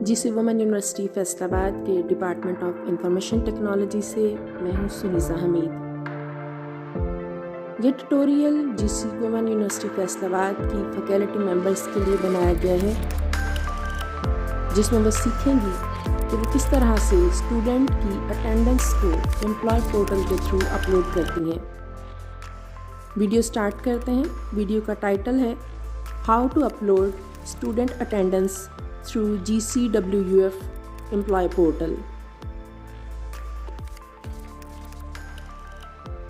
GC women university Faisalabad के department of information technology से मैं हूं सुनीसा हमीद। ये tutorial GC women university Faisalabad की फैकल्टी मेंबर्स के लिए बनाया गया है, जिसमें वो सीखेंगी कि वो किस तरह से स्टूडेंट की अटेंडेंस को एम्प्लॉय पोर्टल के थ्रू अपलोड करती हैं। वीडियो स्टार्ट करते हैं। वीडियो का टाइटल है how to upload student attendance through GCWF employ portal.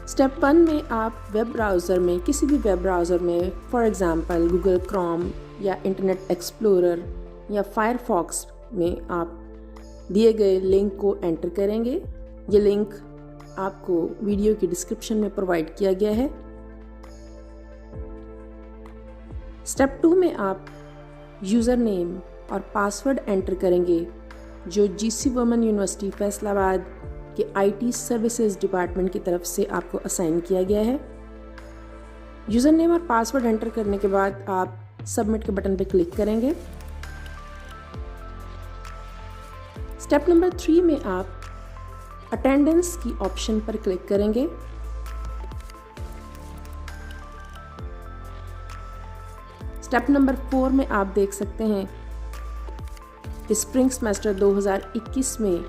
Step 1 में आप वेब ब्राउज़र में, किसी भी वेब ब्राउज़र में, फॉर एग्ज़ाम्पल गूगल क्रोम या इंटरनेट एक्सप्लोरर या फायरफॉक्स में आप दिए गए लिंक को एंटर करेंगे। ये लिंक आपको वीडियो की डिस्क्रिप्शन में प्रोवाइड किया गया है। स्टेप 2 में आप यूज़र नेम और पासवर्ड एंटर करेंगे जो जीसी वुमेन यूनिवर्सिटी फैसलाबाद के IT सर्विसेज डिपार्टमेंट की तरफ से आपको असाइन किया गया है। यूज़र नेम और पासवर्ड एंटर करने के बाद आप सबमिट के बटन पर क्लिक करेंगे। स्टेप नंबर 3 में आप अटेंडेंस की ऑप्शन पर क्लिक करेंगे। स्टेप नंबर 4 में आप देख सकते हैं कि स्प्रिंग सेमेस्टर 2021 में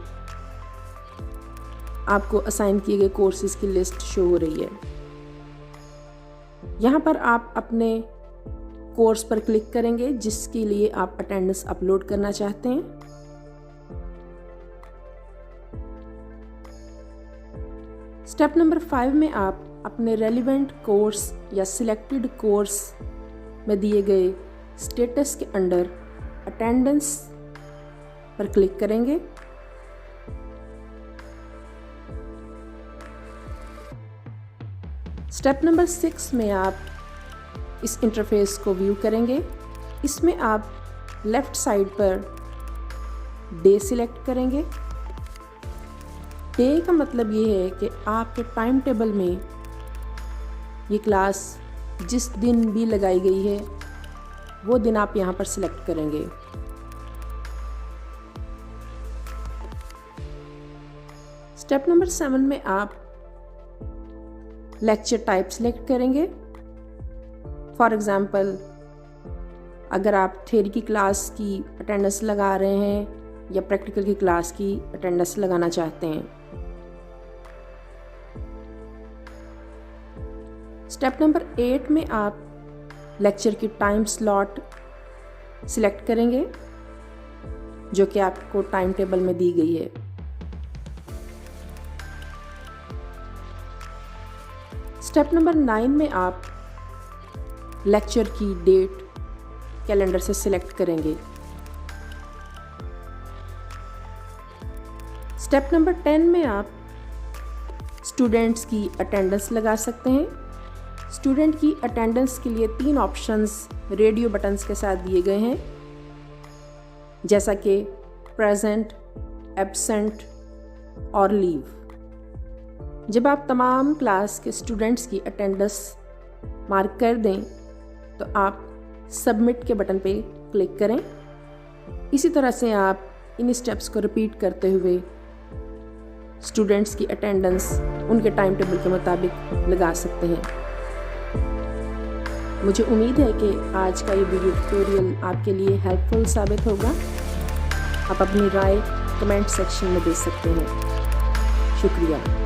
आपको असाइन किए गए कोर्सेज की लिस्ट शो हो रही है। यहाँ पर आप अपने कोर्स पर क्लिक करेंगे जिसके लिए आप अटेंडेंस अपलोड करना चाहते हैं। स्टेप नंबर 5 में आप अपने रेलिवेंट कोर्स या सिलेक्टेड कोर्स में दिए गए स्टेटस के अंडर अटेंडेंस पर क्लिक करेंगे। स्टेप नंबर 6 में आप इस इंटरफेस को व्यू करेंगे। इसमें आप left side per day select करेंगे। डे का मतलब ये है कि आपके टाइम टेबल में ये क्लास जिस दिन भी लगाई गई है वो दिन आप यहाँ पर सिलेक्ट करेंगे। स्टेप नंबर 7 में आप लेक्चर टाइप सिलेक्ट करेंगे। फॉर एग्ज़ाम्पल अगर आप थ्योरी की क्लास की अटेंडेंस लगा रहे हैं या प्रैक्टिकल की क्लास की अटेंडेंस लगाना चाहते हैं। स्टेप नंबर 8 में आप लेक्चर की टाइम स्लॉट सिलेक्ट करेंगे जो कि आपको टाइम टेबल में दी गई है। स्टेप नंबर 9 में आप लेक्चर की डेट कैलेंडर से सिलेक्ट करेंगे। स्टेप नंबर 10 में आप स्टूडेंट्स की अटेंडेंस लगा सकते हैं। स्टूडेंट की अटेंडेंस के लिए 3 ऑप्शंस रेडियो बटन्स के साथ दिए गए हैं, जैसा कि प्रेजेंट, एब्सेंट और लीव। जब आप तमाम क्लास के स्टूडेंट्स की अटेंडेंस मार्क कर दें तो आप सबमिट के बटन पे क्लिक करें। इसी तरह से आप इन स्टेप्स को रिपीट करते हुए स्टूडेंट्स की अटेंडेंस उनके टाइम टेबल के मुताबिक लगा सकते हैं। मुझे उम्मीद है कि आज का ये वीडियो ट्यूटोरियल आपके लिए हेल्पफुल साबित होगा। आप अपनी राय कमेंट सेक्शन में दे सकते हैं। शुक्रिया।